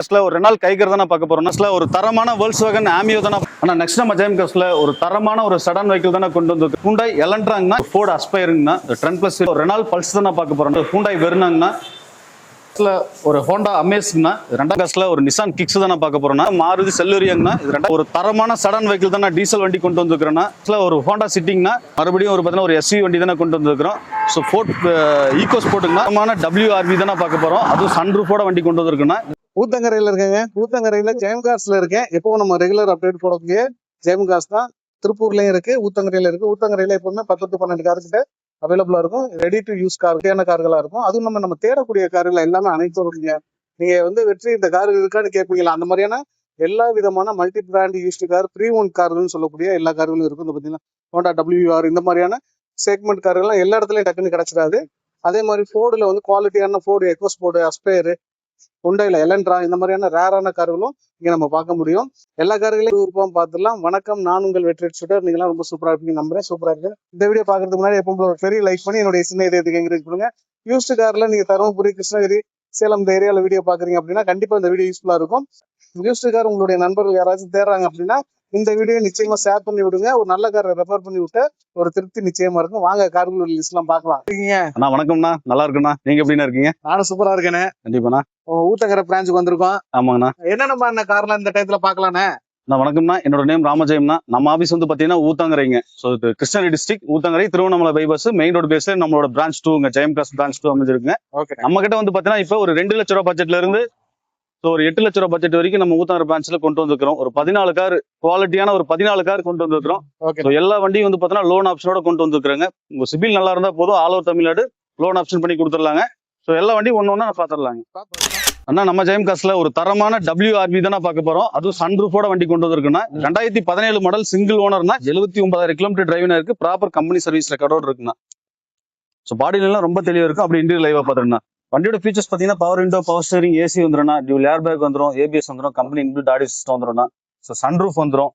ஒரு ரெனால் கைகர் தானே பார்க்க போறோம். ஒரு தரமான Volkswagen Amio தானே. ஆனா நெக்ஸ்ட் நம்ம ஜெயம் காஸ்ல ஒரு தரமான ஒரு செடான் வெஹிக்கிள் தானே கொண்டு வந்து Hyundai Elantraங்கனா, Ford Aspireங்கனா, Trend Plus ஒரு ரெனால் பல்ஸ் தானே பார்க்க போறோம். Hyundai Vernaங்கனா, ஒரு Honda Amazeங்கனா, ரெண்டாம் காஸ்ல ஒரு Nissan Kicks தானே பார்க்க போறோம்னா, மாருதி Celerio-ங்கனா, இது ரெண்டா ஒரு தரமான செடான் வெஹிக்கிள் தானே டீசல் வண்டி கொண்டு வந்திருக்கறோம்னா, ஒரு Honda Cityங்கனா, மறுபடியும் ஒரு பார்த்தா ஒரு SUV வண்டி தானே கொண்டு வந்திருக்கறோம். சோ Ford EcoSportங்கனா, தரமான WRV தானே பார்க்க போறோம். அது சன்ரூஃபோட வண்டி கொண்டு வந்திருக்கோம்னா ஊத்தங்கரையில இருக்கேங்க. ஊத்தங்கரையில ஜெயம் கார்ஸ்ல இருக்கேன். எப்பவும் நம்ம ரெகுலர் அப்டேட் போடக்கூடிய ஜெயம் கார்ஸ் தான். திருப்பூர்லயும் இருக்கு, ஊத்தங்கரையில இருக்கு. ஊத்தங்கரையில எப்பவுமே 10 to 12 கார் கிட்ட அவைலபிளா இருக்கும். ரெடி டு யூஸ் கார்களா இருக்கும். அதுவும் நம்ம தேடக்கூடிய கார்கள் எல்லாமே அனைத்தும் இருக்குங்க. நீங்க வெற்றி இந்த கார் இருக்கான்னு கேட்பீங்களா, அந்த மாதிரியான எல்லா விதமான multi brand used car, pre own கார்கள்னு சொல்லக்கூடிய எல்லா கார்களும் இருக்கும். இந்த பாத்தீங்கன்னா ஹோண்டா WR இந்த மாதிரியான செக்மெண்ட் கார்கள்லாம் எல்லா இடத்துலயும் டக்குன்னு கிடைச்சிடாது. அதே மாதிரி ஃபோர்டுல குவாலிட்டியான ஃபோர்டு எக்கோஸ்போர்ட், அஸ்பயர், Hyundaiல எலன்ட்ரா இந்த மாதிரியான ரேரான கார்களும் இங்க நம்ம பார்க்க முடியும். எல்லா கார்களையும் விருப்பம் பார்த்துடலாம். வணக்கம், நான் உங்கள் வெற்றி ஷூட்டர். நீங்க எல்லாம் ரொம்ப சூப்பரா இருப்பீங்க நம்புறேன். சூப்பரா இருக்கு. இந்த வீடியோ பாக்குறதுக்கு முன்னாடி எப்பவும் ஒரு பெரிய லைக் பண்ணி என்னுடைய சின்ன இதயத்துக்கு என்கரேஜ் பண்ணுங்க. யூஸ்டு கார்ல நீங்க தருமபுரி, கிருஷ்ணகிரி, சேலம் இந்த ஏரியால வீடியோ பாக்குறீங்க அப்படின்னா கண்டிப்பா இந்த வீடியோ யூஸ்ஃபுல்லா இருக்கும். யூஸ்டு கார் உங்களுடைய நண்பர்கள் யாராச்சும் தேடுறாங்க அப்படின்னா இந்த வீடியோ நிச்சயமா ஷேர் பண்ணி விடுங்க. ஒரு நல்ல காரை ரெஃபர் பண்ணி விட்டு ஒரு திருப்தி நிச்சயமா இருக்கும். வாங்க கார்கள் லிஸ்ட் எல்லாம் பார்க்கலாம். அண்ணா வணக்கம்ண்ணா, நல்லா இருக்குண்ணா. நீங்க எப்படின்னா இருக்கீங்க? நானும் சூப்பரா இருக்கேனே. கண்டிப்பாண்ணா. ஊத்தங்கரை பிரான்ச்சுக்கு வந்திருக்கோம். ஆமாங்கண்ணா. என்னென்ன கார்லாம் இந்த டைத்துல பாக்கலானே? வணக்கம்ண்ணா, என்னோட நேம் ராமஜெயம்னா. நம்ம ஆபீஸ் பாத்தீங்கன்னா ஊத்தங்கரைங்க. Krishnagiri district Uthangarai Tiruvannamalai bypass main road பேஸ்ல நம்மளோட பிரான்ச் 2ங்க, ஜெயம் காஸ் பிரான்ச் 2 அமைஞ்சிருக்குங்க. நம்ம கிட்ட பாத்தீங்கன்னா இப்ப ஒரு 2 லட்ச ரூபாய் பட்ஜெட்ல இருந்து ஒரு 8 லட்ச ரூபாய் பட்ஜெட் வரைக்கும் நம்ம ஊத்தங்கரை பிரான்ச்ல கொண்டு வந்திருக்கிறோம். ஒரு 14 கார், குவாலிட்டியான ஒரு 14 கார் கொண்டு வந்திருக்கிறோம். எல்லா வண்டியும் பாத்தீங்கன்னா லோன் ஆப்ஷனோட கொண்டு வந்திருக்காங்க. உங்க சிபில் நல்லா இருந்தா போதும், all over Tamil Nadu loan option பண்ணி கொடுத்துடலாங்க. எல்லா வண்டியும் ஒண்ணு பாத்துடலாங்க. அண்ணா நம்ம ஜெயம் காஸ்ல ஒரு தரமான WRV தானே பார்க்க போறோம். அதுவும் சன்ரூஃபோட வண்டி கொண்டு வந்திருக்குன்னா 2017 மாடல் சிங்கிள் ஓனர்னா 79,000 கிலோமீட்டர் டிரைவினா இருக்கு. ப்ராப்பர் கம்பெனி சர்வீஸ் ரெக்கார்டோட இருக்குண்ணா. பாடியில எல்லாம் ரொம்ப தெளிவா இருக்கும். அப்படி இன்டீரியர் லைவா பாத்துருந்தா வண்டியோட ஃபீச்சர்ஸ் பாத்தீங்கன்னா power window, power steering, AC வந்துடும், டியூல் ஏர் பேக் வந்துடும், ABS வந்துடும், கம்பெனி இன்பில்ட் ஆடியோ சிஸ்டம் வந்துடும். சன்ரூஃப் வந்துடும்.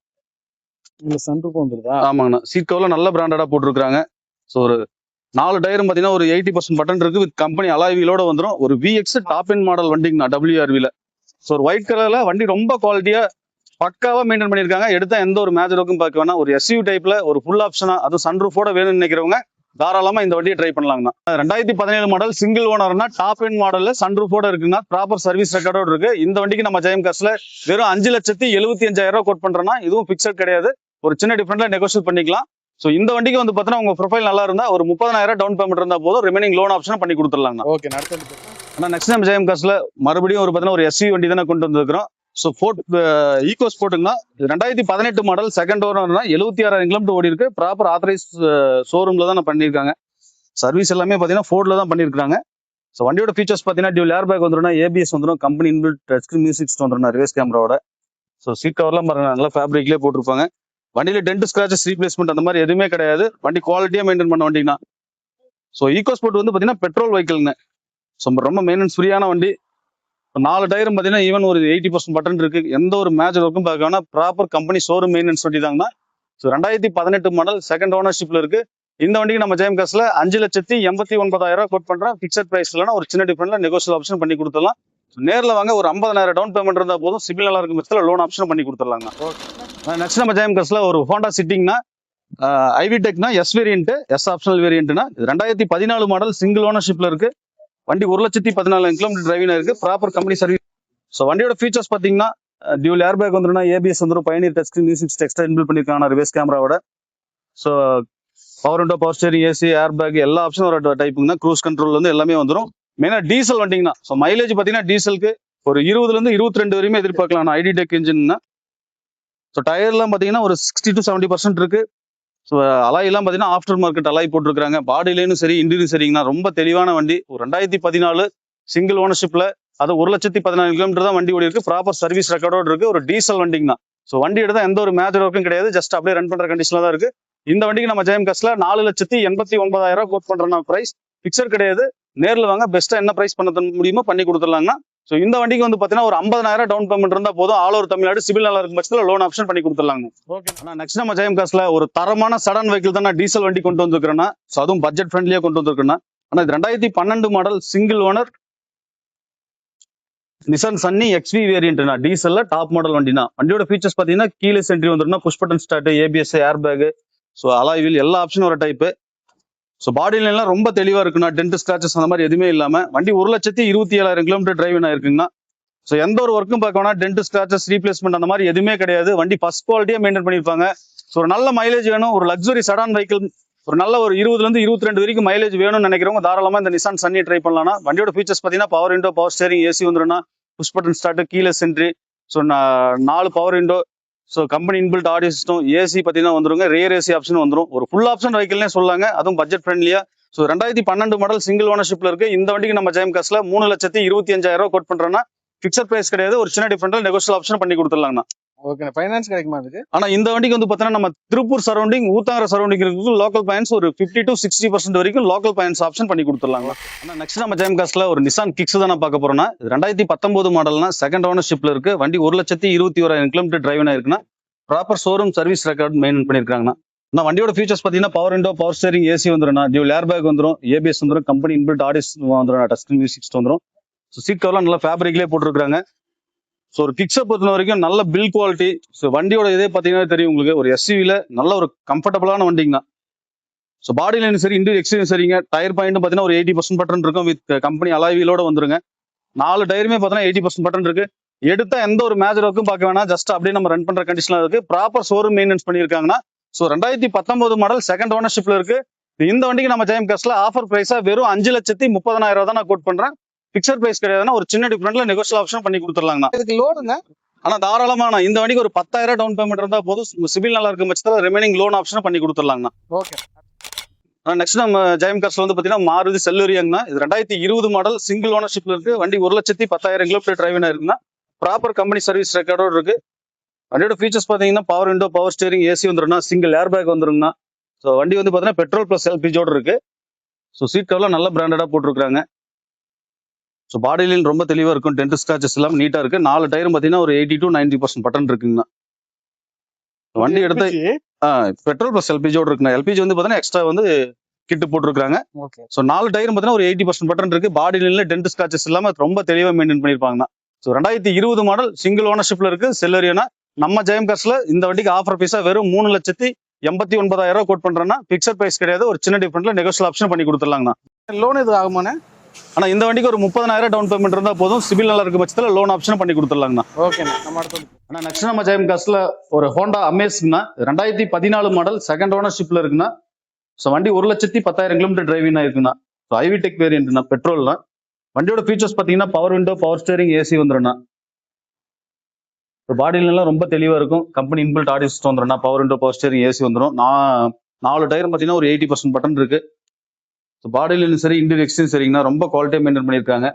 சன்ரூஃப் வந்துருதா? ஆமாங்கண்ணா. சீட் கவர்ல நல்ல பிராண்டடா போட்டுருக்காங்க. ஒரு 4 டயரும் பாத்தீங்கன்னா ஒரு 80% பட்டன் இருக்கு. வித் கம்பெனி அலாய் வீலோட வந்துடும். ஒரு VX டாப் எண்ட் மாடல் வண்டிங்கண்ணா, WRVல. ஒரு ஒயிட் கலர்ல வண்டி ரொம்ப குவாலிட்டியா பக்காவா மெயின்டைன் பண்ணிருக்காங்க. எடுத்தா எந்த ஒரு மேஜர் ஒர்க்கும் பார்க்க வேணா. ஒரு SUV டைப்ல ஒரு ஃபுல் ஆப்ஷனா, அதுவும் சன்ரூஃபோட வேணும்னு நினைக்கிறவங்க தாராளமா இந்த வண்டியை ட்ரை பண்ணலாங்கண்ணா. 2017 மாடல் சிங்கிள் ஓனர்னா டாப் எண்ட் மாடல்ல சன்ரூஃபோட இருக்குன்னா ப்ராப்பர் சர்வீஸ் ரெக்கார்டோட இருக்கு. இந்த வண்டிக்கு நம்ம ஜெயம் காஸ்ல வெறும் 5,75,000 ரூபாய் கோட் பண்றோம்னா இதுவும் பிக்சட் கிடையாது. ஒரு சின்ன டிஃபரெண்ட்ல நெகோஷியேட் பண்ணிக்கலாம். இந்த வண்டிக்கு பாத்தீங்கன்னா உங்க ப்ரொஃபைல் நல்லா இருந்தா ஒரு 30,000 டவுன் பேமெண்ட் இருந்தா போதும், ரிமைனிங் லோன் ஆப்ஷன் பண்ணி கொடுத்துடலாங்க. ஆனா நெக்ஸ்ட் டைம் ஜெயம் காஸ்ல மறுபடியும் பாத்தீங்கன்னா ஒரு SUV வண்டி தானே கொண்டு வந்திருக்கிறோம். Ford EcoSportங்கனா 2018 மாடல் செகண்ட் ஓனர்னா 76,000 கிலோமீட்டர் ஓடி இருக்கு. ப்ராப்பர் ஆத்தரைஸ் ஷோரூம்ல தான் பண்ணிருக்காங்க. சர்வீஸ் எல்லாமே பாத்தீங்கன்னா Fordல தான் பண்ணிருக்காங்க. வண்டியோட ஃபீச்சர்ஸ் பாத்தீங்கன்னா டியூல் ஏர் பேக் வந்துடும், ABS வந்துடும், company inbuilt touch screen music system வந்துடும், ரிவர்ஸ் கேமராவோட. சீட் கவர்லாம் பாருங்க நல்லா ஃபேப்ரிக்லயே போட்டிருப்பாங்க. வண்டியில டென்ட் ஸ்கிராச்சஸ் ரீப்ளேஸ்மெண்ட் அந்த மாதிரி எதுவுமே கிடையாது. வண்டி குவாலிட்டியா மெயின்டைன் பண்ண வண்டினா. EcoSport பாத்தீங்கன்னா பெட்ரோல் வெஹிக்கிள்ங்க. ரொம்ப மெயின்டெனன்ஸ் ஃப்ரீயான வண்டி. 4 டயரும் பாத்தீங்கன்னா ஈவன் ஒரு 80% பட்டன் இருக்கு. எந்த ஒரு மேஜர் ஒர்க்கும் பார்க்க வேணா. ப்ராப்பர் கம்பெனி ஷோரூம் மெயின்டெனன்ஸ் வண்டி தாங்கன்னா. 2018 மாடல் செகண்ட் ஓனர்ஷிப்ல இருக்கு. இந்த வண்டிக்கு நம்ம ஜெயம் காஸ்ல 5,89,000 ரூபாய் கோட் பண்றோம். பிக்சட் பிரைஸ் இல்லைன்னா ஒரு சின்ன டிஃபரெண்ட்ல நெகோஷியல் ஆப்ஷன் பண்ணி கொடுத்துடலாம். நேர்ல வாங்க, ஒரு 50,000 டவுன் பேமெண்ட் இருந்தா போதும், சிபில் நல்லா இருக்கும் பட்சத்துல லோன் ஆப்ஷன் பண்ணி கொடுத்துடலாங்க. நெக்ஸ்ட் நம்ம ஜெயம் காஸ்ல ஒரு ஹோண்டா சிட்டிங்னா IV டெக்னா S வேரியன்ட், S ஆப்ஷனல் வேரியன்ட்னா 2014 மாடல் சிங்கிள் ஓனர்ஷிப்ல இருக்கு. வண்டி 1,14,000 கிலோமீட்டர் டிரைவினா இருக்கு. Proper company service. வண்டியோட ஃபீச்சர்ஸ் பாத்தீங்கன்னா டியூல் ஏர் பேக் வந்துடும், ABS வந்துடும், Pioneer touch screen music extra inbuilt பண்ணிருக்காங்க ரிவர்ஸ் கேமராவோட. Power window, power steering, AC, air bag எல்லா ஆப்ஷனும் ஒரு டைப்புங்கண்ணா. க்ரூஸ் கண்ட்ரோல் எல்லாமே வந்துடும். மெயினா டீசல் வண்டிங்கண்ணா. மைலேஜ் பாத்தீங்கன்னா டீசலுக்கு ஒரு 20ல இருந்து 22 வரையுமே எதிர்பார்க்கலாம். ID tech இன்ஜின்னா. டயர்லாம் பாத்தீங்கன்னா ஒரு 60 to 70% இருக்கு. அலாய் எல்லாம் பாத்தீங்கன்னா ஆஃப்டர் மார்க்கெட் அலாய் போட்டிருக்காங்க. பாடியிலேயும் சரி, இன்டீரியர் சரிங்கண்ணா. ரொம்ப தெளிவான வண்டி. ஒரு 2014 சிங்கிள் ஓனர்ஷிப்ல, அது 1,14,000 கிலோமீட்டர் தான் வண்டி ஓடி இருக்கு. ப்ராப்பர் சர்வீஸ் ரெக்கார்டோட இருக்கு. ஒரு டீசல் வண்டிங்கண்ணா. வண்டி எடுத்தா எந்த ஒரு மேஜர் ஒர்க்கும் கிடையாது. ஜஸ்ட் அப்படியே ரன் பண்ற கண்டிஷன்ல தான் இருக்கு. இந்த வண்டிக்கு நம்ம ஜெயம் காஸ்ல 4,89,000 ரூபாய் கோட் பண்றோம். பிரைஸ் பிக்சர் கிடையாது. நேர்ல வாங்க, பெஸ்டா என்ன பிரைஸ் பண்ண முடியுமோ பண்ணி கொடுத்துடலாங்கண்ணா. இந்த வண்டிக்கு பாத்தீங்கன்னா ஒரு 50,000 டவுன் பேமெண்ட் இருந்தா போதும், ஆல் ஓவர் தமிழ்நாடு சிபில் நல்லா இருக்கும் பட்சத்துல லோன் ஆப்ஷன் பண்ணி கொடுத்துடலாங்க. நெக்ஸ்ட் நம்ம ஜெயம் காஸ்ல ஒரு தரமான செடான் வெஹிக்கிள் தானே டீசல் வண்டி கொண்டு வந்திருக்கிறோம்னா. அதுவும் பட்ஜெட் ஃப்ரெண்ட்லியா கொண்டு வந்திருக்கோம்னா. ஆனா இது 2012 model single owner Nissan Sunny XV வேரியன்ட்னா டீசல்ல டாப் மாடல் வண்டினா. வண்டியோட ஃபீச்சர்ஸ் பாத்தீங்கன்னா கீலெஸ் என்ட்ரி வந்துருன்னா, push button start, ABS, air bag, so alloy wheel எல்லா ஆப்ஷனும் ஒரு டைப். ஸோ பாடியில எல்லாம் ரொம்ப தெளிவா இருக்குண்ணா. டென்ட் ஸ்கிராச்சஸ் அந்த மாதிரி எதுவுமே இல்லாம வண்டி 1,27,000 கிலோமீட்டர் டிரைவ் ஆயிருக்குங்கண்ணா. ஸோ எந்த ஒரு ஒர்க்கும் பார்க்கணும்னா டென்ட் ஸ்கிராச்சஸ் ரீப்ளேஸ்மெண்ட் அந்த மாதிரி எதுவுமே கிடையாது. வண்டி ஃபர்ஸ்ட் குவாலிட்டியா மெயின்டைன் பண்ணிருப்பாங்க. ஸோ ஒரு நல்ல மைலேஜ் வேணும், ஒரு லக்ஸுரி சடான் வெஹிக்கிள், ஒரு நல்ல ஒரு 20 to 22 வரைக்கும் மைலேஜ் வேணும்னு நினைக்கிறவங்க தாராளமா இந்த நிசான் சன்னி ட்ரை பண்ணலாம். வண்டியோட ஃபீச்சர்ஸ் பாத்தீங்கன்னா power window, power steering, AC வந்துருன்னா, push button start, keyless entry, so 4 power window, so company inbuilt audio system, AC பாத்தீங்கன்னா வந்துருங்க, ரியர் ஏசி ஆப்ஷன் வந்துரும். ஒரு ஃபுல் ஆப்ஷன் வெஹிக்கிள்னே சொல்லாங்க, அதுவும் பட்ஜெட் ஃப்ரெண்ட்லியா. ஸோ 2012 மாடல் சிங்கிள் ஓனர்ஷிப்ல இருக்கு. இந்த வண்டிக்கு நம்ம ஜெயம் காஸ்ட்ல 3,25,000 கோட் பண்றோம்னா, பிக்சர் பிரைஸ் கிடையாது, ஒரு சின்ன டிஃபரெண்ட்ல நெகோஷியல் ஆப்ஷன் பண்ணி கொடுத்துடலாங்கண்ணா. ஓகே, ஃபைனான்ஸ் கிடைக்குமா அதுக்கு? ஆனா இந்த வண்டிக்கு வந்து பாத்தீங்கன்னா நம்ம திருப்பூர் சரௌண்டிங், ஊத்தாங்கர சரௌண்டிங் இருக்கு, லோக்கல் பயன்ஸ் ஒரு 50 to 60% வரைக்கும் லோக்கல் பயன்ஸ் ஆப்ஷன் பண்ணி கொடுத்துடலாங்களா. ஆனா நெக்ஸ்ட் நம்ம ஜெயம் காஸ்ட்ல ஒரு நிசான் கிக்ஸ் தான் பார்க்க போறோம்னா, 2019 மாடல்னா செகண்ட் ஓனர்ஷிப்ல இருக்கு. வண்டி 1,21,000 கிலோமீட்டர் டிரைவ் ஆயிருக்குன்னா, proper showroom service record maintain பண்ணிருக்காங்கன்னா. நான் வண்டியோட ஃபீச்சர்ஸ் பாத்தீங்கன்னா power window, power steering, AC வந்துரும், டியூல் ஏர் பேக் வந்துரும், ஏபிஎஸ் வந்துரும், கம்பெனி இன்பில்ட் ஆடியோ வந்துரும், டச் ஸ்கிரீன் மியூசிக் சிஸ்டம் வந்துரும். ஸோ சீட் கவர்லாம் நல்லா ஃபேப்ரிக்லேயே போட்டுருக்காங்க. ஸோ ஒரு கிக்ஸை பொறுத்த வரைக்கும் நல்ல பில் குவாலிட்டி. ஸோ வண்டியோட இதே பார்த்தீங்கன்னா தெரியும் உங்களுக்கு, ஒரு எஸ்யூவில நல்ல ஒரு கம்ஃபர்டபுளான வண்டிங்க. ஸோ பாடி லைன் சரி, இன்டீரியர் எக்ஸ்டீரியர் சரிங்க. டயர் பாயிண்ட் பார்த்தீங்கன்னா ஒரு 80% பட்டன் இருக்கும், வித் கம்பெனி அலாய் வீலோட வந்துருங்க. 4 டயருமே பார்த்தீங்கன்னா 80% பட்டன் இருக்கு. எடுத்தா எந்த ஒரு மேஜர் ஒர்க்கும் பார்க்க வேணாம், ஜஸ்ட் அப்படியே நம்ம ரன் பண்ற கண்டிஷன்ல இருக்கு. ப்ராப்பர் ஷோரூம் மெயின்டெனன்ஸ் பண்ணியிருக்காங்கன்னா. ஸோ 2019 மாடல் செகண்ட் ஓனர்ஷிப்ல இருக்கு. இந்த வண்டிக்கு நம்ம ஜெயம் காஸ்ட்ல ஆஃபர் பிரைஸா வெறும் 5,30,000 தான் நான் கோட் பண்றேன். பிக்சர் பிரைஸ் கிடையாதுன்னா, ஒரு சின்ன டிஃபரெண்ட்ல நெகோஷியல் ஆப்ஷன் பண்ணி கொடுத்துடலாங்கண்ணா. இதுக்கு லோனுங்க? ஆனா தாராளமான இந்த வண்டிக்கு ஒரு 10,000 டவுன் பேமெண்ட் இருந்தா போதும். சிபில் நல்லா இருக்கும் பட்சத்தில் ரிமைனிங் லோன் ஆப்ஷன் பண்ணி கொடுத்துடலாங்கண்ணா. ஓகே. நெக்ஸ்ட் நம்ம ஜெயம் காஸ்ட்ல வந்து பாத்தீங்கன்னா மாருதி செல்லூரியாங்கண்ணா. இது 2020 மாடல் சிங்கிள் ஓனர்ஷிப்ல இருக்கு. வண்டி 1,10,000 கிலோமீட்டர் டிரைவ் இருக்குன்னா, ப்ராப்பர் கம்பெனி சர்வீஸ் ரெக்கார்டோட இருக்கு. வண்டியோட ஃபீச்சர்ஸ் பாத்தீங்கன்னா power window, power steering, AC வந்துருன்னா, சிங்கிள் ஏர் பேக் வந்துருங்கண்ணா. ஸோ வண்டி வந்து பாத்தீங்கன்னா பெட்ரோல் பிளஸ் எல்பிஜியோட இருக்கு. ஸோ சீட் கவர்லாம் நல்ல பிராண்டடா போட்டிருக்காங்க. ஸோ பாடியிலும் ரொம்ப தெளிவா இருக்கும், டென்ட் ஸ்கிராச்சஸ் எல்லாம் நீட்டா இருக்கு. 4 டயரும் பாத்தீங்கன்னா ஒரு 80 to 90% பட்டன் இருக்குங்கண்ணா. வண்டி எடுத்து பெட்ரோல் பிளஸ் எல்பிஜியோட இருக்குண்ணா. எல்பிஜி வந்து பாத்தீங்கன்னா எக்ஸ்ட்ரா வந்து கிட்டு போட்டுருக்காங்க. ஸோ 4 டயரும் பாத்தீங்கன்னா ஒரு 80% பட்டன் இருக்கு. பாடியில டென்ட் ஸ்கிராச்சஸ் இல்லாம ரொம்ப தெளிவா மெயின்டைன் பண்ணிருப்பாங்கண்ணா. ஸோ 2020 மாடல் சிங்கிள் ஓனர்ஷிப்ல இருக்கு செல்லரியானா. நம்ம ஜெயம் காஸ்ட்ல இந்த வண்டிக்கு ஆஃபர் பைசா வெறும் 3,89,000 கோட் பண்றேன்னா, பிக்சர் பிரைஸ் கிடையாது, ஒரு சின்ன டிஃபரெண்ட்ல நெகோஷியல் ஆப்ஷன் பண்ணி கொடுத்துடலாங்கண்ணா. லோன் எதுவும் ஆகுமாண்ணே? ஆனா இந்த வண்டிக்கு ஒரு 30,000 டவுன் பேமெண்ட் இருந்தா போதும். சிபில் நல்லா இருக்க பட்சத்துல லோன் ஆப்ஷன் பண்ணி கொடுத்துடலாங்கண்ணா. ஓகேண்ணா. நம்ம அடுத்து ஆனா நெக்ஸ்ட் நம்ம ஜெயம் காஸ்ட்ல ஒரு ஹோண்டா அமேஸ்னா 2014 மாடல் செகண்ட் ஓனர்ஷிப்ல இருக்குன்னா. ஸோ வண்டி 1,10,000 கிலோமீட்டர் டிரைவிங் ஆயிருக்குண்ணா. ஸோ ஐவி டெக் வேரியன்ட்னா பெட்ரோல்னா. வண்டியோட ஃபீச்சர்ஸ் பாத்தீங்கன்னா power window, power steering, AC வந்துருண்ணா. பாடியில எல்லாம் ரொம்ப தெளிவா இருக்கும், கம்பெனி இன்பில்ட் ஆடியோ சிஸ்டம் வந்துருண்ணா, power window, power steering, AC வந்துடும். 4 டயர் பாத்தீங்கன்னா ஒரு 80% பட்டன் இருக்கு. ஸோ பாடியிலும் சரி, இன்டீரியர் எக்ஸ்டீரியர் சரிங்கண்ணா, ரொம்ப குவாலிட்டியா மெயின்டைன் பண்ணியிருக்காங்க.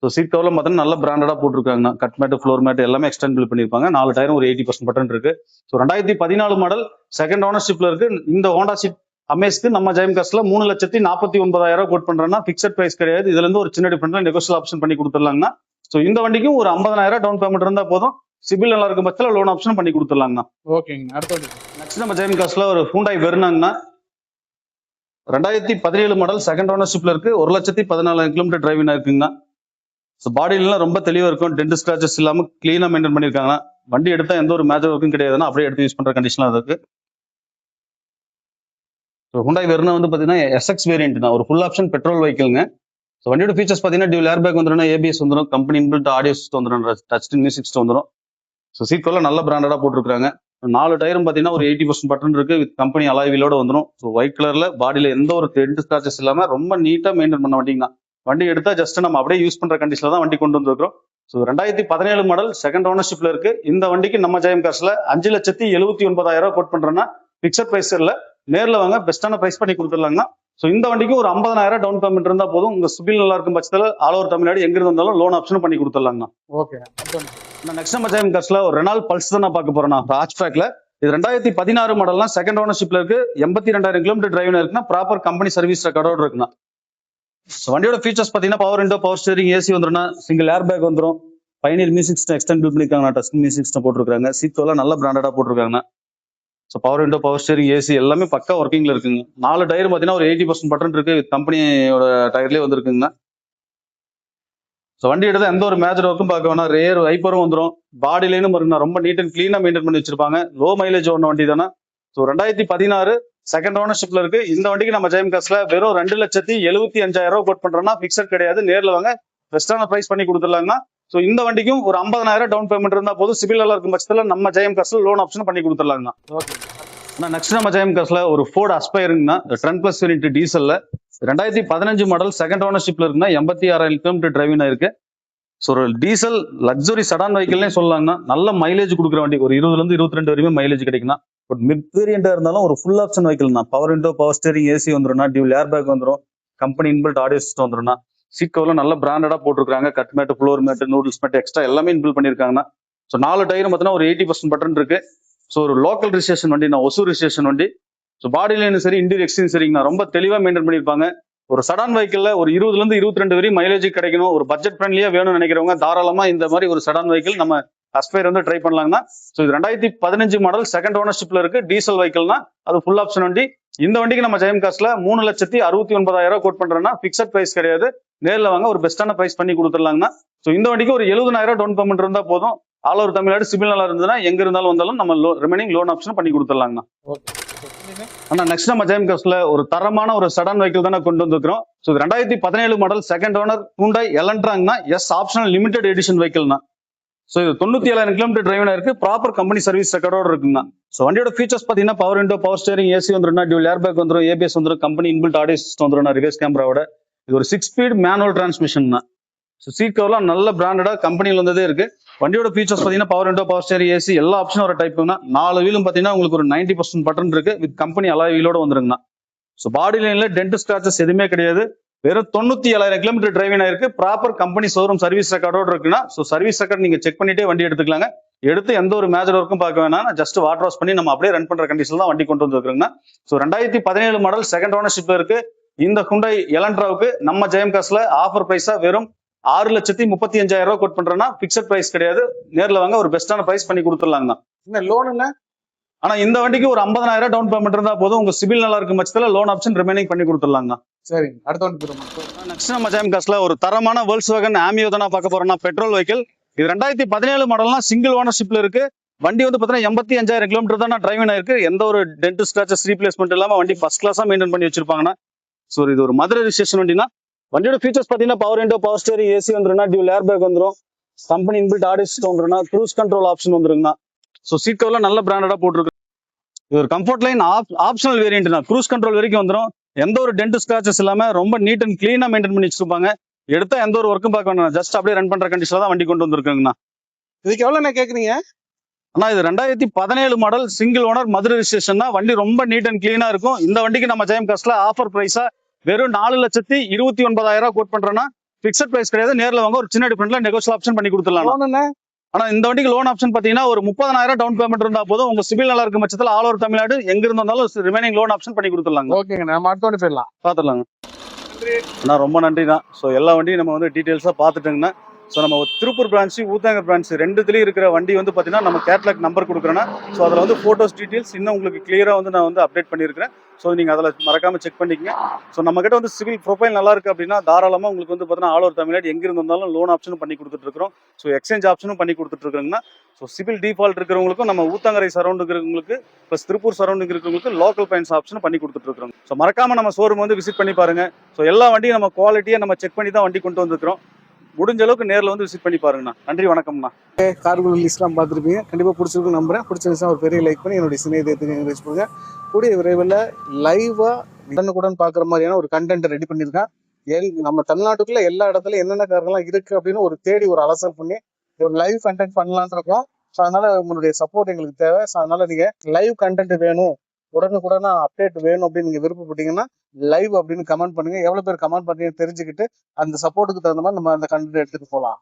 ஸோ சீட் கவர்ல பார்த்தீங்கன்னா நல்ல பிராண்டடா போட்டிருக்காங்கண்ணா. கட் மேட், ஃப்ளோர் மேட் எல்லாமே எக்ஸ்டெண்ட் பில் பண்ணியிருப்பாங்க. 4 டயரும் ஒரு 80% பட்டன் இருக்கு. ஸோ 2014 மாடல் செகண்ட் ஓனர்ஷிப்ல இருக்கு. இந்த ஹோண்டா சீட் அமேஸ்க்கு நம்ம ஜெயம் காஸ்ட்ல 3,49,000 கோட் பண்றேன்னா, பிக்சர் பிரைஸ் கிடையாது. இதுல இருந்து ஒரு சின்ன டிஃபரெண்ட்ல நெகோஷியல் ஆப்ஷன் பண்ணி கொடுத்துடலாங்கண்ணா. ஸோ இந்த வண்டிக்கும் ஒரு 50,000 டவுன் பேமெண்ட் இருந்தா போதும். சிபில் நல்லா இருக்கும் பட்சத்தில் லோன் ஆப்ஷன் பண்ணி கொடுத்துடலாங்கண்ணா. ஓகேங்க. அடுத்தது நெக்ஸ்ட் நம்ம ஜெயம் காஸ்ட்ல ஒரு ஹூண்டாய் வெர்னாங்கண்ணா. 2017 மாடல் செகண்ட் ஓனர்ஷிப்ல இருக்கு. 1,14,000 கிலோமீட்டர் டிரைவிங் இருக்குங்கண்ணா. ஸோ பாடியிலாம் ரொம்ப தெளிவா இருக்கும், டென்ட் ஸ்கிராச்சஸ் இல்லாம கிளீனா மெயின்டைன் பண்ணிருக்காங்கன்னா. வண்டி எடுத்தா எந்த ஒரு மேஜர் ஒர்க்கும் கிடையாதுன்னா, அப்படியே எடுத்து யூஸ் பண்ற கண்டிஷன்ல இருக்கு. ஸோ ஹூண்டாய் வெர்னா வந்து பாத்தீங்கன்னா எஸ்எக்ஸ் வேரியன்ட் தான், ஒரு ஃபுல் ஆப்ஷன் பெட்ரோல் வெஹிக்கிள்ங்க. ஸோ வண்டியோட ஃபீச்சர்ஸ் பாத்தீங்கன்னா டியூல் ஏர் பேக் வந்துடும், ஏபிஎஸ் வந்துடும், கம்பெனி இன்பில்ட் ஆடியோ சிஸ்டம் வந்துடும், டச் ஸ்கிரீன் மியூசிக் சிஸ்டம் வந்துடும். ஸோ சீட் கவர்லாம் நல்ல பிராண்டடா போட்டுருக்காங்க. 4 டயரும் பாத்தீங்கன்னா ஒரு 80% பட்டன் இருக்கு, வித் கம்பெனி அலாய் வீலோட வந்துடும். ஸோ ஒயிட் கலர்ல பாடியில எந்த ஒரு டென்ட் ஸ்கிராச்சஸ் இல்லாம ரொம்ப நீட்டா மெயின்டைன் பண்ண வண்டிங்கன்னா. வண்டி எடுத்தா ஜஸ்ட் நம்ம அப்படியே யூஸ் பண்ற கண்டிஷன்ல தான் வண்டி கொண்டு வந்துருக்கோம். ஸோ 2017 மாடல் செகண்ட் ஓனர்ஷிப்ல இருக்கு. இந்த வண்டிக்கு நம்ம ஜெயம் காஸ்ட்ல 5,79,000 கோட் பண்றேன்னா, பிக்சர் பிரைஸ் இல்ல, நேர்ல வாங்க, பெஸ்டான பிரைஸ் பண்ணி கொடுத்துடலாங்கன்னா. ஸோ இந்த வண்டிக்கு ஒரு 50,000 டவுன் பேமெண்ட் இருந்தா போதும். உங்க சிபில் நல்லா இருக்கும் பட்சத்தில் ஆல் ஓவர் தமிழ்நாடு எங்க இருந்தாலும் லோன் ஆப்ஷன் பண்ணி கொடுத்துடலாங்கண்ணா. ஓகே. நெக்ஸ்ட் நம்ம ஜெயம் காஸ்ட்ல ஒரு ரெனால்ட் பல்ஸ் தான் நான் பார்க்க போறேன். ஹாட்ச் ட்ராக்ல இது 2016 மாடல்னா செகண்ட் ஓனர்ஷிப்ல இருக்கு. 82,000 கிலோமீட்டர் டிரைவ் இருக்குன்னா, ப்ராப்பர் கம்பெனி சர்வீஸ் ரெக்கார்டோட இருக்குண்ணா. வண்டியோட ஃபீச்சர்ஸ் பாத்தீங்கன்னா power window, power steering, AC வந்துருன்னா, சிங்கிள் ஏர் பேக் வந்துடும், Pioneer music system extend fill பண்ணிருக்காங்க, டச் மியூசிக் சிஸ்டம் போட்டுருக்காங்க. சீட் எல்லாம் நல்ல பிராண்டடா போட்டுருக்காங்க. So power window, power steering, AC எல்லாமே பக்கா ஒர்க்கிங்ல இருக்குங்க. 4 டயர் பாத்தீங்கன்னா ஒரு 80% பட்டன் இருக்கு, கம்பெனியோட டயர்லயே வந்துருக்குங்க. ஸோ வண்டி எடுத்தால் எந்த ஒரு மேஜர் ஒர்க்கும் பார்க்க வேணாம். ரேர் வைப்பரும் வந்துடும். பாடி லைனும் இருக்குண்ணா. ரொம்ப நீட் அண்ட் கிளீனாக மெயின்டைன் பண்ணி வச்சிருப்பாங்க. லோ மைலேஜ் ஓடின வண்டி தானே. ஸோ 2016 செகண்ட் ஓனர்ஷிப்ல இருக்கு. இந்த வண்டிக்கு நம்ம ஜெயம் காஸ்ல வெறும் 2,75,000 கோட் பண்றோம்னா பிக்சட் கிடையாது. நேரில் வாங்க, பெஸ்டான பிரைஸ் பண்ணி கொடுத்துடலாங்கண்ணா. ஸோ இந்த வண்டிக்கும் ஒரு 50,000 டவுன் பேமெண்ட் இருந்தா போதும். சிபில் நல்லா இருக்கும் பட்சத்தில் நம்ம ஜெயம் காஸ்ல லோன் ஆப்ஷன் பண்ணி கொடுத்துடலாங்கண்ணா. நெக்ஸ்ட் நம்ம ஜெயம் காஸ்ல ஒரு ஃபோர்ட் அஸ்பைருங்கண்ணா. ட்ரெண்ட் பிளஸ் வேரியன்ட் டீசல்ல 2015 மாடல் செகண்ட் ஓனர்ஷிப்ல இருக்குன்னா 86,000 கிலோமீட்டர் டிரைவிங் ஆயிருக்கு. ஸோ ஒரு டீசல் லக்ஸுரி சடான் வெஹிக்கிள்னே சொல்லலாங்கன்னா நல்ல மைலேஜ் கொடுக்குற வண்டி. ஒரு 20 to 22 வரையுமே மைலேஜ் கிடைக்கும்னா. பட் மிட் வேரியண்டா இருந்தாலும் ஒரு ஃபுல் ஆப்ஷன் வெஹிக்கிள்னா. Power window, power steering, AC வந்துடும், டியூல் ஏர் பேக் வந்துடும், கம்பெனி இன்பில்ட் ஆடியோ சிஸ்டம் வந்துடும். சீட் கவர்ல நல்ல பிராண்டடா போட்டிருக்காங்க. Cut mat, floor mat, noodles mat extra எல்லாமே இன்பில் பண்ணிருக்காங்கன்னா. ஸோ 4 டயரும் பார்த்தீங்கன்னா ஒரு 80% பட்டன் இருக்கு. ஸோ ஒரு லோக்கல் ரிஜிஸ்ட்ரேஷன் வண்டி, நான் ஒசூர் ரிஜிஸ்ட்ரேஷன் வண்டி. ஸோ பாடி லைனும் சரி, இன்டீரியர் எக்ஸ்டீரியர் சரிங்கண்ணா. ரொம்ப தெளிவாக மெயின்டைன் பண்ணியிருப்பாங்க. ஒரு சடான் வெஹிக்கிள்ல ஒரு 20 to 22 வரையும் மைலேஜ் கிடைக்கணும், ஒரு பட்ஜெட் ஃப்ரெண்ட்லியா வேணும்னு நினைக்கிறவங்க தாராளமா இந்த மாதிரி ஒரு சடான் வெஹிக்கிள் நம்ம அஸ்பைர் வந்து ட்ரை பண்ணலாங்கன்னா. ஸோ இது 2015 மாடல் செகண்ட் ஓனர்ஷிப்ல இருக்கு. டீசல் வெஹிக்கிள்னா அது ஃபுல் ஆப்ஷன் வண்டி. இந்த வண்டிக்கு நம்ம ஜெயம் காஸ்ட்ல 3,69,000 கோட் பண்றோம்னா பிக்சட் பிரைஸ் கிடையாது. நேரில் வாங்க, ஒரு பெஸ்டான பிரைஸ் பண்ணி கொடுத்துடலாங்கண்ணா. ஸோ இந்த வண்டிக்கு ஒரு 70,000 டவுன் பேமெண்ட் இருந்தா போதும். ஆல் ஓவர் தமிழ்நாடு சிபில் நல்லா இருந்ததுன்னா எங்க இருந்தாலும் வந்தாலும் நம்ம ரிமைனிங் லோன் ஆப்ஷன் பண்ணி கொடுத்துடலாங்கண்ணா. ஆனா நெக்ஸ்ட் நம்ம ஜெயம் காஸ்ட்ல ஒரு தரமான ஒரு சடான் வெஹிக்கிள் தான் கொண்டு வந்திருக்கிறோம். So 2017 model second owner Hyundai Elantraங்கண்ணா. எஸ் ஆப்ஷனல் லிமிடெட் எடிஷன் வெஹிக்கிள்னா. ஸோ இது 97,000 கிலோமீட்டர் டிரைவ் இருக்கு. ப்ராப்பர் கம்பெனி சர்வீஸ் ரெக்கார்டோட இருக்குங்க. ஸோ வண்டியோட ஃபீச்சர்ஸ் பார்த்தீங்கன்னா power window, power steering, AC வந்துடும், டியூல் ஏர் பேக் வந்துடும், ஏபிஎஸ் வந்துடும், கம்பெனி இன்பில்ட் ஆடியோ சிஸ்டம் வந்துடும், ரிவர்ஸ் கேமராவோட. இது ஒரு 6 ஸ்பீட் மேனுவல் டிரான்ஸ்மிஷன் தான். ஸோ சீட் கவர்லாம் நல்ல பிராண்டடா கம்பெனியில் வந்ததே இருக்கு. வண்டியோட ஃபீச்சர்ஸ் பார்த்தீங்கன்னா power window, power steering, AC எல்லா ஆப்ஷனும் ஒரு டைப்புங்கண்ணா. 4 வீலும் பார்த்தீங்கன்னா உங்களுக்கு ஒரு 90% பட்டன் இருக்கு. வித் கம்பெனி அலாய் வீலோட வந்துருங்கண்ணா. ஸோ பாடி லைன்ல டென்ட் ஸ்கிராச்சஸ் எதுவுமே கிடையாது. வெறும் 97,000 கிலோமீட்டர் டிரைவிங் ஆயிருக்கு. ப்ராப்பர் கம்பெனி ஷோரூம் சர்வீஸ் ரெக்கார்டோட இருக்குன்னா. ஸோ சர்வீஸ் ரெக்கார்ட் நீங்க செக் பண்ணிட்டே வண்டி எடுத்துக்கலாங்க. எடுத்து எந்த ஒரு மேஜர் ஒர்க்கும் பார்க்க வேணாம். ஜஸ்ட் வாட்டர் வாஷ் பண்ணி நம்ம அப்படியே ரன் பண்ற கண்டிஷன் தான் வண்டி கொண்டு வந்துருக்குங்க. ஸோ 2017 மாடல் செகண்ட் ஓனர்ஷிப்ல இருக்கு. இந்த Hyundai Elantraவுக்கு நம்ம ஜெயம் காஸ்ட்ல ஆஃபர் பிரைஸா வெறும் 6,35,000 கோட் பண்றோம்னா பிக்சட் பிரைஸ் கிடையாது. நேரில் வாங்க, ஒரு பெஸ்டான பிரைஸ் பண்ணி கொடுத்துடலாங்கண்ணா. இந்த லோனுங்க ஆனா இந்த வண்டிக்கு ஒரு 50,000 டவுன் பேமெண்ட் இருந்தா போதும். உங்க சிபில் நல்லா இருக்கும் பட்சத்துல லோன் ஆப்ஷன் ரிமைனிங் பண்ணி கொடுத்துடலாங்கண்ணா. சரி, அடுத்த வண்டி நெக்ஸ்ட் நம்ம ஜெயம் காஸ்ட்ல ஒரு தரமான Volkswagen Amio தான் பார்க்க போறோம்னா. Petrol vehicle. இது 2017 மாடல்னா சிங்கிள் ஓனர்ஷிப்ல இருக்கு. வண்டி வந்து பார்த்தீங்கன்னா 85,000 கிலோமீட்டர் தான் டிரைவிங் ஆயிருக்கு. எந்த ஒரு டென்ட் ஸ்கிராச்சஸ் ரீப்ளேஸ்மெண்ட் இல்லாம வண்டி ஃபர்ஸ்ட் கிளாஸா மெயின்டைன் பண்ணி வச்சிருப்பாங்கண்ணா. ஸோ இது ஒரு மதுரை ரிஜிஸ்ட்ரேஷன் வண்டினா. வண்டியோட ஃபீச்சர்ஸ் பார்த்தீங்கன்னா power window, power steering, AC வந்துருன்னா, டியூல் ஏர் பேக் வந்துடும், கம்பெனி இன்பில்ட் ஆடியோ சிஸ்டம் வந்துருன்னா, க்ரூஸ் கண்ட்ரோல் ஆப்ஷன் வந்துருங்கண்ணா. ஸோ சீட் கவர்லாம் நல்ல பிராண்டடா போட்டிருக்கு. இது ஒரு கம்ஃபர்ட் லைன் ஆப்ஷனல் வேரியன்ட் தான். க்ரூஸ் கண்ட்ரோல் வரைக்கும் வந்துடும். எந்த ஒரு டென்ட் ஸ்கிராச்சஸ் இல்லாம ரொம்ப நீட் அண்ட் கிளீனா மெயின்டைன் பண்ணி வச்சிருப்பாங்க. எடுத்தா எந்த ஒரு ஒர்க்கும் பார்க்க வேண்டாம். ஜஸ்ட் அப்படியே ரன் பண்ற கண்டிஷன்ல தான் வண்டி கொண்டு வந்திருக்குங்கண்ணா. இதுக்கு எவ்வளவு கேக்குறீங்க? ஆனா இது 2017 model single owner Madurai registration தான். வண்டி ரொம்ப நீட் அண்ட் கிளீனா இருக்கும். இந்த வண்டிக்கு நம்ம ஜெயம் காஸ்ட்ல ஆஃபர் பிரைஸா வெறும் 4,29,000 கோட் பண்றோம்னா பிக்சட் பிரைஸ் கிடையாது. நேரில் வாங்க, ஒரு சின்ன டிஃபரெண்ட்ல நெகோஷியல் ஆப்ஷன் பண்ணி கொடுத்துடலாம். ஆனா இந்த வண்டிக்கு லோன் ஆப்ஷன் பாத்தீங்கன்னா ஒரு 30,000 டவுன் பேமெண்ட் இருந்தா போதும். உங்க சிபில் நல்லா இருக்கும் பட்சத்தில் ஆல் ஓவர் தமிழ்நாடு எங்க இருந்தாலும் ரிமைனிங் லோன் ஆப்ஷன் பண்ணி கொடுத்துடலாங்க. ஓகேங்க, நம்ம அடுத்த வண்டி போயிடலாம். பாத்துடலாங்க. ரொம்ப நன்றி தான். ஸோ எல்லா வண்டியும் நம்ம வந்து டீட்டெயில்ஸா பார்த்துட்டோங்கன்னா. ஸோ நம்ம திருப்பூர் பிரான்ச்சு, ஊத்தங்கர் பிரான்ச் ரெண்டுத்துலேயும் இருக்கிற வண்டி வந்து பார்த்தீங்கன்னா நம்ம கேட்லாக் நம்பர் கொடுக்குறேன்னா. ஸோ அதில் வந்து ஃபோட்டோஸ் டீட்டெயில்ஸ் இன்னும் உங்களுக்கு கிளியராக வந்து நான் வந்து அப்டேட் பண்ணியிருக்கிறேன். ஸோ நீங்கள் அதில் மறக்காமல் செக் பண்ணிக்கங்க. ஸோ நம்மகிட்ட வந்து சிவில் ப்ரொஃபைல் நல்லா இருக்குது அப்படின்னா தாராளமாக உங்களுக்கு வந்து பார்த்தீங்கன்னா ஆல் ஓவர் தமிழ்நாடு எங்கே இருந்தாலும் லோன் ஆப்ஷனும் பண்ணி கொடுத்துட்ருக்கோம். ஸோ எக்ஸ்சேஞ்ச் ஆப்ஷனும் பண்ணி கொடுத்துட்ருக்குறோங்கன்னா. ஸோ சிவில் டிஃபால்ட் இருக்கிறவங்களுக்கும் நம்ம ஊத்தங்கரை சரௌண்ட் இருக்கிறவங்களுக்கு ப்ளஸ் திருப்பூர் சரௌண்டிங் இருக்கிறவங்களுக்கு லோக்கல் ஃபைனான்ஸ் ஆப்ஷனும் பண்ணி கொடுத்துட்ருக்கோம். ஸோ மறக்காமல் நம்ம ஷோரூம் வந்து விசிட் பண்ணி பாருங்க. ஸோ எல்லா வண்டியும் நம்ம குவாலிட்டியாக நம்ம செக் பண்ணி தான் வண்டி கொண்டு வந்துருக்கிறோம். முடிஞ்ச அளவுக்கு நேரில் வந்து விசிட் பண்ணி பாருங்கண்ணா. நன்றி, வணக்கம்ண்ணா. கார்கள் லிஸ்ட்லாம் பார்த்துருப்பீங்க. கண்டிப்பாக பிடிச்சிருக்கு நம்புறேன். பிடிச்சிருந்துச்சா ஒரு பெரிய லைக் பண்ணி என்னுடைய சிநேகத்துக்கு என்கரேஜ் பண்ணுங்க. கூடிய விரைவில் லைவாக உடனுக்குடன் பார்க்குற மாதிரியான ஒரு கண்டென்ட் ரெடி பண்ணியிருக்கேன். நம்ம தமிழ்நாட்டுக்குள்ள எல்லா இடத்துலையும் என்னென்ன கார்கள்லாம் இருக்கு அப்படின்னு ஒரு தேடி ஒரு அலசல் பண்ணி ஒரு லைவ் கண்டென்ட் பண்ணலான்னு இருக்கோம். ஸோ அதனால உங்களுடைய சப்போர்ட் எங்களுக்கு தேவை. ஸோ அதனால நீங்கள் லைவ் கண்டென்ட் வேணும், உடனுக்குடனா அப்டேட் வேணும் அப்படின்னு நீங்க விருப்பப்பட்டீங்கன்னா லைவ் அப்படின்னு கமெண்ட் பண்ணுங்க. எவ்வளவு பேர் கமெண்ட் பண்ணீங்கன்னு தெரிஞ்சுக்கிட்டு அந்த சப்போர்ட்டுக்கு தகுந்த மாதிரி நம்ம அந்த கண்டென்ட் எடுத்துட்டு போகலாம்.